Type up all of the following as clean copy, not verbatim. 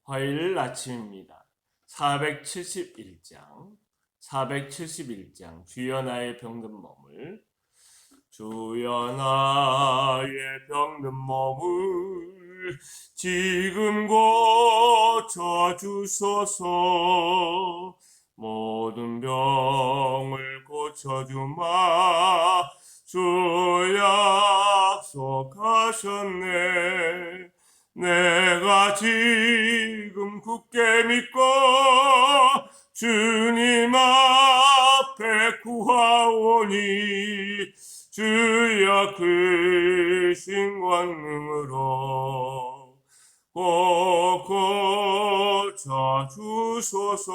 화요일 아침입니다. 471장 주여 나의 병든 몸을 주여 나의 병든 몸을 지금 고쳐주소서. 모든 병을 고쳐주마 주 약속하셨네. 내가 지금 굳게 믿고 주님 앞에 구하오니 주여 크신 권능으로 꼭 고쳐주소서.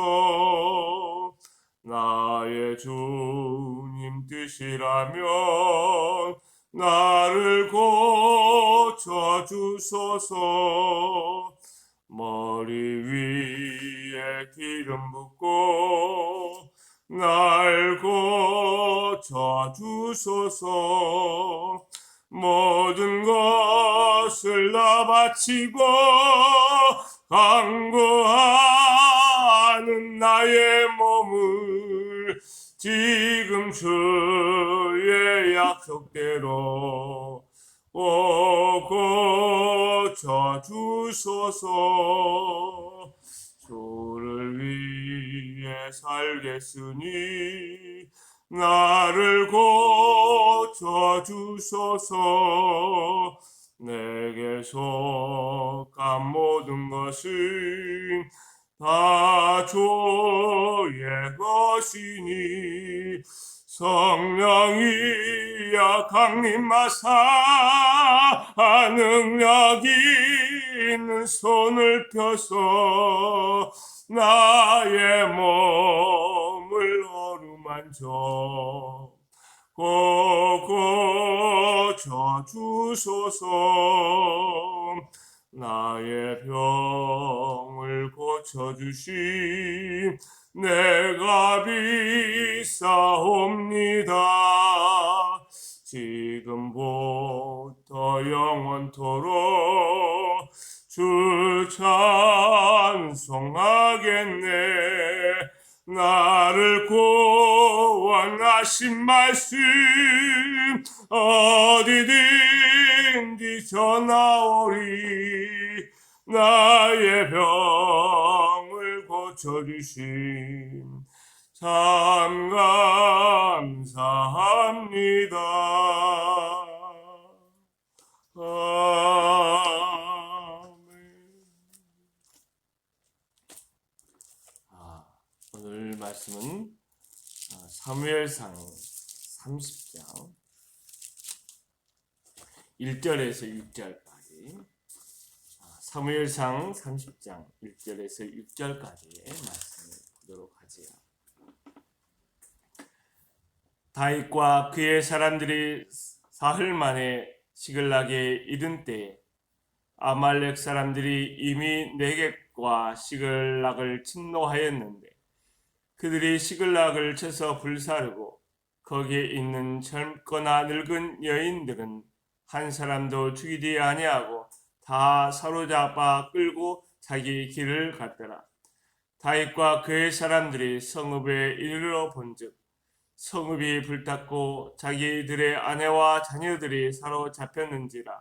나의 주님 뜻이라면 나를 고쳐주소서. 머리 위에 기름 붓고 날 고쳐주소서. 모든 것을 다 바치고 간구하는 나의 몸을 지금 주의 약속대로 고쳐주소서. 주를 위해 살겠으니 나를 고쳐주소서. 내게 속한 모든 것은 다 주의 것이니 성령이여 강림하사 능력이 있는 손을 펴서 나의 몸을 어루만져 고쳐주소서. 나의 병을 고쳐주심 내가 비싸옵니다. 지금부터 영원토록 주 찬송하겠네. 나를 구원하신 말씀 어디든지 전하오리. 나의 병을 고쳐주심 참 감사합니다. 오늘 말씀은 사무엘상 30장 1절에서 6절까지, 사무엘상 30장 1절에서 6절까지의 말씀을 보도록 하지요. 다윗과 그의 사람들이 사흘 만에 시글락에 이른 때에 아말렉 사람들이 이미 네겝과 시글락을 침노하였는데 그들이 시글락을 쳐서 불사르고 거기에 있는 젊거나 늙은 여인들은 한 사람도 죽이지 아니하고 다 사로잡아 끌고 자기 길을 갔더라. 다윗과 그의 사람들이 성읍에 이르러 본즉 성읍이 불탔고 자기들의 아내와 자녀들이 사로잡혔는지라.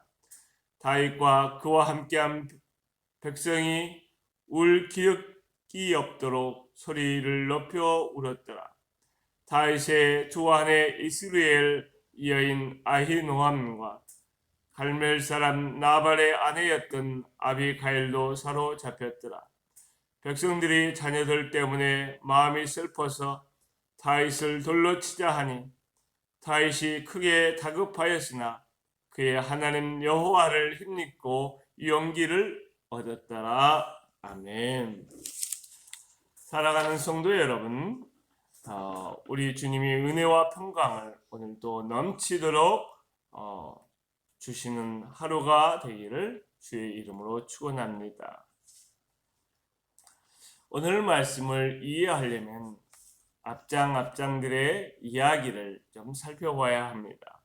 다윗과 그와 함께한 백성이 울 기력이 없도록 소리를 높여 울었더라. 다윗의 두 아내 이스라엘 여인 아히노함과 갈멜 사람 나발의 아내였던 아비가일도 사로잡혔더라. 백성들이 자녀들 때문에 마음이 슬퍼서 다윗을 돌로 치자 하니 다윗이 크게 다급하였으나 그의 하나님 여호와를 힘입고 용기를 얻었더라. 아멘. 살아가는 성도 여러분, 우리 주님이 은혜와 평강을 오늘도 넘치도록 주시는 하루가 되기를 주의 이름으로 축원합니다. 오늘 말씀을 이해하려면 앞장들의 이야기를 좀 살펴봐야 합니다.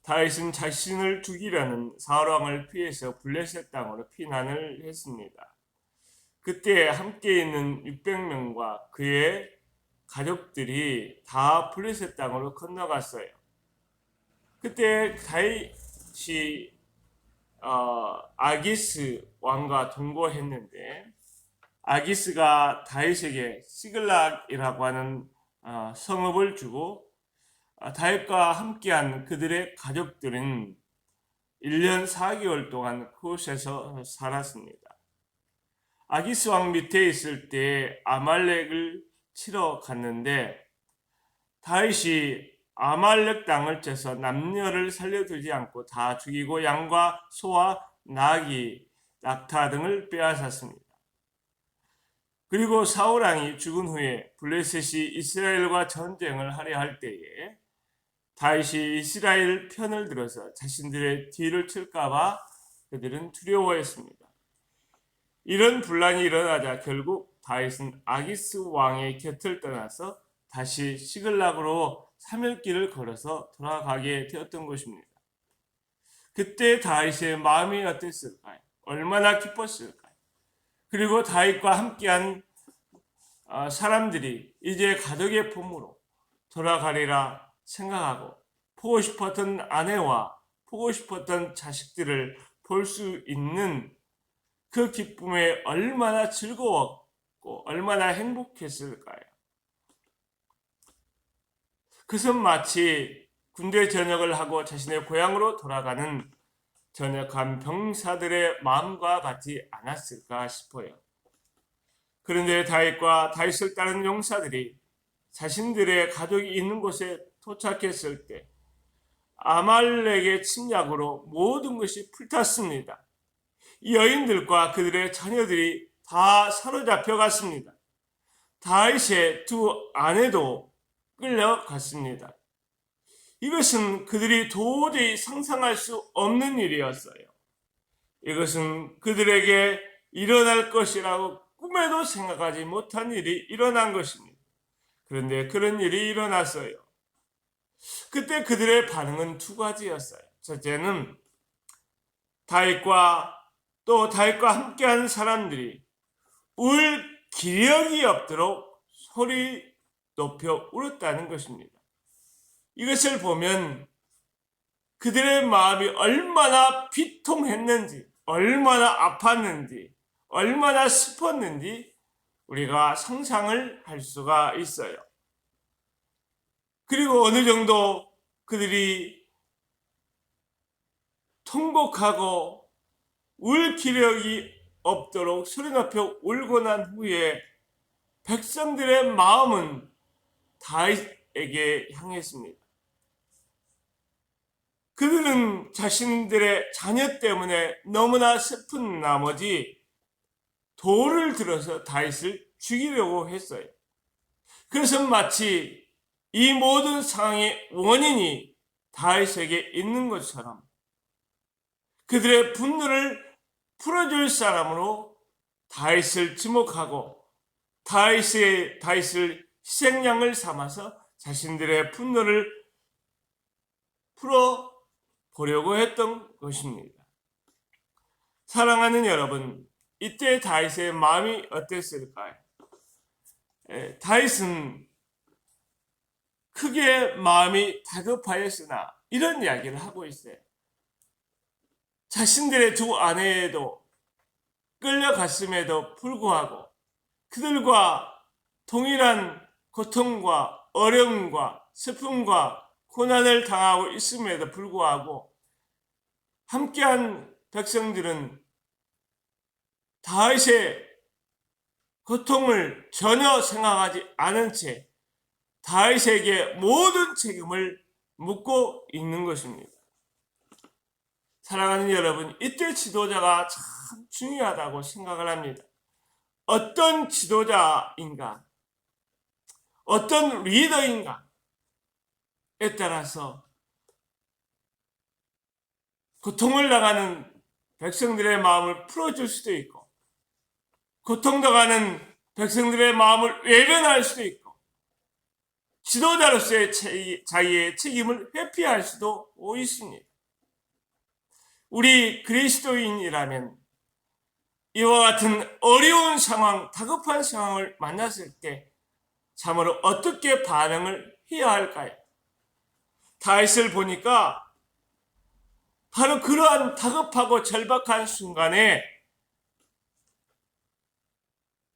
다윗은 자신을 죽이려는 사울왕을 피해서 블레셋 땅으로 피난을 했습니다. 그때 함께 있는 600명과 그의 가족들이 다 블레셋 땅으로 건너갔어요. 그때 다윗이 아기스 왕과 동거했는데, 아기스가 다윗에게 시글락이라고 하는 성읍을 주고, 다윗과 함께한 그들의 가족들은 1년 4개월 동안 그곳에서 살았습니다. 아기스 왕 밑에 있을 때 아말렉을 치러 갔는데, 다윗이 아말렉 땅을 째서 남녀를 살려두지 않고 다 죽이고 양과 소와 나귀, 낙타 등을 빼앗았습니다. 그리고 사울 왕이 죽은 후에 블레셋이 이스라엘과 전쟁을 하려 할 때에 다윗이 이스라엘 편을 들어서 자신들의 뒤를 칠까봐 그들은 두려워했습니다. 이런 분란이 일어나자 결국 다윗은 아기스 왕의 곁을 떠나서 다시 시글락으로 3일 길을 걸어서 돌아가게 되었던 것입니다. 그때 다윗의 마음이 어땠을까요? 얼마나 기뻤을까요? 그리고 다윗과 함께한 사람들이 이제 가족의 품으로 돌아가리라 생각하고 보고 싶었던 아내와 보고 싶었던 자식들을 볼 수 있는 그 기쁨에 얼마나 즐거웠고 얼마나 행복했을까요? 그것은 마치 군대 전역을 하고 자신의 고향으로 돌아가는 전역한 병사들의 마음과 같지 않았을까 싶어요. 그런데 다윗과 다윗을 따르는 용사들이 자신들의 가족이 있는 곳에 도착했을 때 아말렉의 침략으로 모든 것이 불탔습니다. 여인들과 그들의 자녀들이 다 사로잡혀갔습니다. 다윗의 두 아내도 끌려갔습니다. 이것은 그들이 도저히 상상할 수 없는 일이었어요. 이것은 그들에게 일어날 것이라고 꿈에도 생각하지 못한 일이 일어난 것입니다. 그런데 그런 일이 일어났어요. 그때 그들의 반응은 두 가지였어요. 첫째는 다윗과 함께한 사람들이 울 기력이 없도록 소리 높여 울었다는 것입니다. 이것을 보면 그들의 마음이 얼마나 비통했는지, 얼마나 아팠는지, 얼마나 슬펐는지 우리가 상상을 할 수가 있어요. 그리고 어느 정도 그들이 통곡하고 울 기력이 없도록 소리 높여 울고 난 후에 백성들의 마음은 다윗에게 향했습니다. 그들은 자신들의 자녀 때문에 너무나 슬픈 나머지 돌을 들어서 다윗을 죽이려고 했어요. 그래서 마치 이 모든 상황의 원인이 다윗에게 있는 것처럼 그들의 분노를 풀어줄 사람으로 다윗을 지목하고 다윗을 희생양을 삼아서 자신들의 분노를 풀어보려고 했던 것입니다. 사랑하는 여러분, 이때 다윗의 마음이 어땠을까요? 다윗은 크게 마음이 다급하였으나 이런 이야기를 하고 있어요. 자신들의 두 아내에도 끌려갔음에도 불구하고 그들과 동일한 고통과 어려움과 슬픔과 고난을 당하고 있음에도 불구하고 함께한 백성들은 다윗의 고통을 전혀 생각하지 않은 채 다윗에게 모든 책임을 묻고 있는 것입니다. 사랑하는 여러분, 이때 지도자가 참 중요하다고 생각을 합니다. 어떤 지도자인가, 어떤 리더인가에 따라서 고통을 당하는 백성들의 마음을 풀어줄 수도 있고, 고통당하는 백성들의 마음을 외면할 수도 있고, 지도자로서의 자기의 책임을 회피할 수도 있습니다. 우리 그리스도인이라면 이와 같은 어려운 상황, 다급한 상황을 만났을 때 참으로 어떻게 반응을 해야 할까요? 다윗을 보니까 바로 그러한 다급하고 절박한 순간에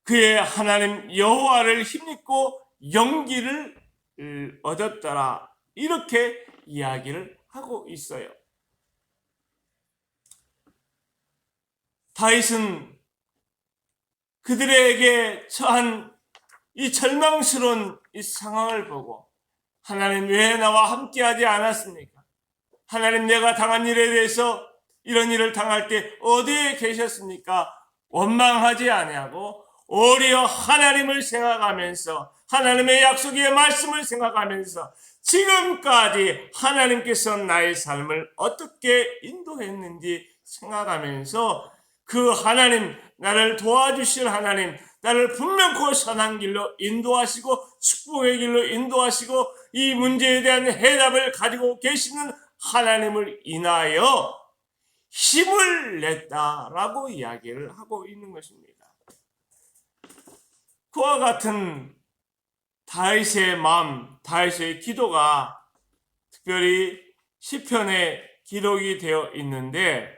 그의 하나님 여호와를 힘입고 용기를 얻었더라. 이렇게 이야기를 하고 있어요. 다윗은 그들에게 처한 이 절망스러운 이 상황을 보고 하나님 왜 나와 함께하지 않았습니까? 하나님 내가 당한 일에 대해서 이런 일을 당할 때 어디에 계셨습니까? 원망하지 아니하고 오히려 하나님을 생각하면서 하나님의 약속의 말씀을 생각하면서 지금까지 하나님께서 나의 삶을 어떻게 인도했는지 생각하면서 그 하나님, 나를 도와주실 하나님, 나를 분명코 선한 길로 인도하시고 축복의 길로 인도하시고 이 문제에 대한 해답을 가지고 계시는 하나님을 인하여 힘을 냈다라고 이야기를 하고 있는 것입니다. 그와 같은 다윗의 마음, 다윗의 기도가 특별히 시편에 기록이 되어 있는데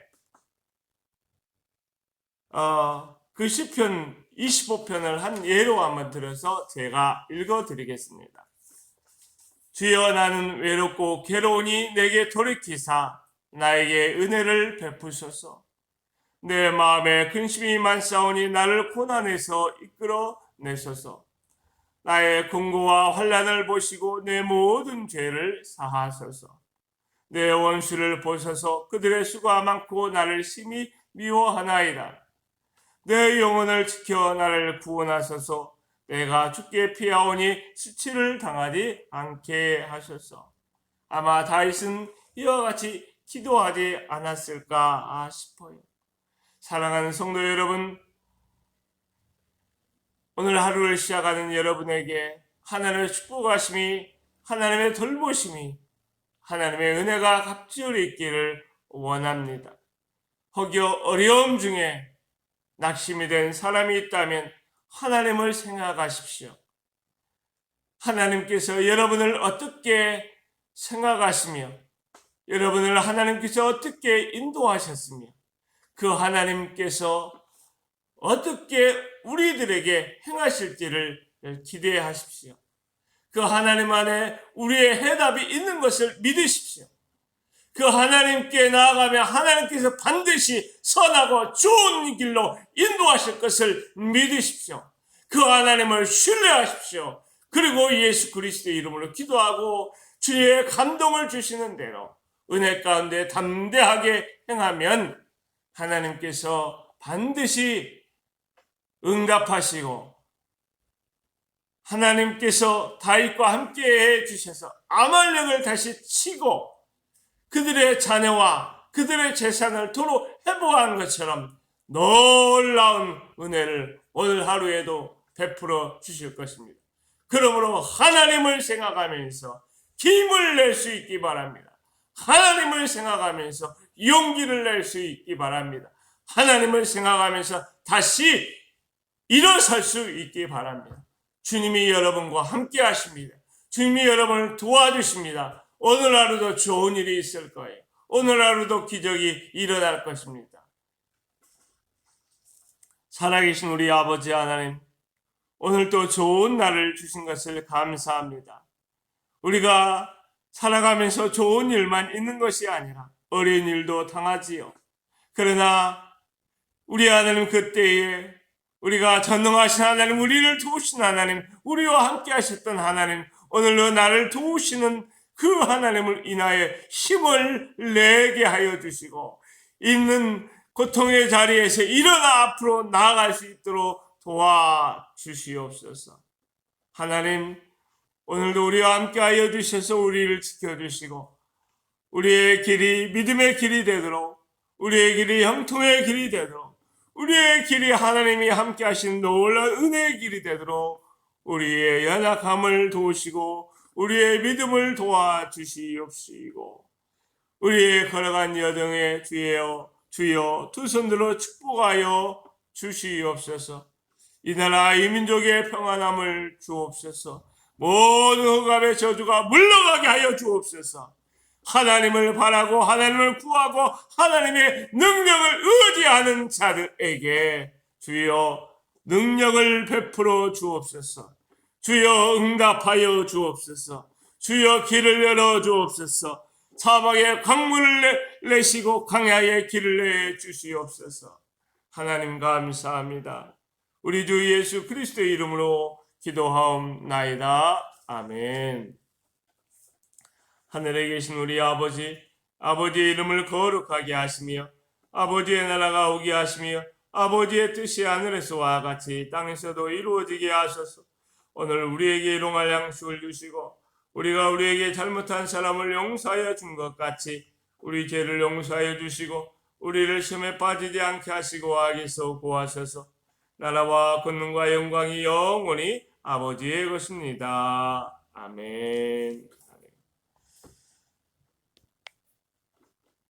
그 시편 25편을 한 예로 한번 들어서 제가 읽어드리겠습니다. 주여 나는 외롭고 괴로우니 내게 돌이키사 나에게 은혜를 베푸소서. 내 마음에 근심이 많사오니 나를 고난에서 이끌어내소서. 나의 공고와 환난을 보시고 내 모든 죄를 사하소서. 내 원수를 보소서. 그들의 수가 많고 나를 심히 미워하나이다. 내 영혼을 지켜 나를 구원하소서. 내가 죽게 피하오니 수치를 당하지 않게 하소서. 아마 다윗은 이와 같이 기도하지 않았을까 싶어요. 사랑하는 성도 여러분, 오늘 하루를 시작하는 여러분에게 하나님의 축복하심이, 하나님의 돌보심이, 하나님의 은혜가 갑절히 있기를 원합니다. 혹여 어려움 중에 낙심이 된 사람이 있다면 하나님을 생각하십시오. 하나님께서 여러분을 어떻게 생각하시며 여러분을 하나님께서 어떻게 인도하셨으며 그 하나님께서 어떻게 우리들에게 행하실지를 기대하십시오. 그 하나님 안에 우리의 해답이 있는 것을 믿으십시오. 그 하나님께 나아가면 하나님께서 반드시 선하고 좋은 길로 인도하실 것을 믿으십시오. 그 하나님을 신뢰하십시오. 그리고 예수 그리스도의 이름으로 기도하고 주의 감동을 주시는 대로 은혜 가운데 담대하게 행하면 하나님께서 반드시 응답하시고 하나님께서 다윗과 함께 해주셔서 아말렉을 다시 치고 그들의 자녀와 그들의 재산을 도로 회복한 것처럼 놀라운 은혜를 오늘 하루에도 베풀어 주실 것입니다. 그러므로 하나님을 생각하면서 힘을 낼 수 있기 바랍니다. 하나님을 생각하면서 용기를 낼 수 있기 바랍니다. 하나님을 생각하면서 다시 일어설 수 있기 바랍니다. 주님이 여러분과 함께 하십니다. 주님이 여러분을 도와주십니다. 오늘 하루도 좋은 일이 있을 거예요. 오늘 하루도 기적이 일어날 것입니다. 살아계신 우리 아버지 하나님, 오늘도 좋은 날을 주신 것을 감사합니다. 우리가 살아가면서 좋은 일만 있는 것이 아니라 어려운 일도 당하지요. 그러나 우리 하나님 그때에 우리가 전능하신 하나님, 우리를 도우신 하나님, 우리와 함께 하셨던 하나님, 오늘도 나를 도우시는 그 하나님을 인하여 힘을 내게 하여 주시고 있는 고통의 자리에서 일어나 앞으로 나아갈 수 있도록 도와주시옵소서. 하나님, 오늘도 우리와 함께 하여 주셔서 우리를 지켜주시고 우리의 길이 믿음의 길이 되도록, 우리의 길이 형통의 길이 되도록, 우리의 길이 하나님이 함께 하신 놀라운 은혜의 길이 되도록 우리의 연약함을 도우시고 우리의 믿음을 도와주시옵시고 우리의 걸어간 여정에 주여 두 손들로 축복하여 주시옵소서. 이 나라 이 민족의 평안함을 주옵소서. 모든 흑암의 저주가 물러가게 하여 주옵소서. 하나님을 바라고 하나님을 구하고 하나님의 능력을 의지하는 자들에게 주여 능력을 베풀어 주옵소서. 주여 응답하여 주옵소서. 주여 길을 열어 주옵소서. 사막에 강물을 내시고 광야에 길을 내 주시옵소서. 하나님 감사합니다. 우리 주 예수 그리스도의 이름으로 기도하옵나이다. 아멘. 하늘에 계신 우리 아버지, 아버지의 이름을 거룩하게 하시며 아버지의 나라가 오게 하시며 아버지의 뜻이 하늘에서와 같이 땅에서도 이루어지게 하소서. 오늘 우리에게 일용할 양식을 주시고 우리가 우리에게 잘못한 사람을 용서하여 준 것 같이 우리 죄를 용서하여 주시고 우리를 시험에 빠지지 않게 하시고 악에서 구하소서. 나라와 권능과 영광이 영원히 아버지의 것입니다. 아멘.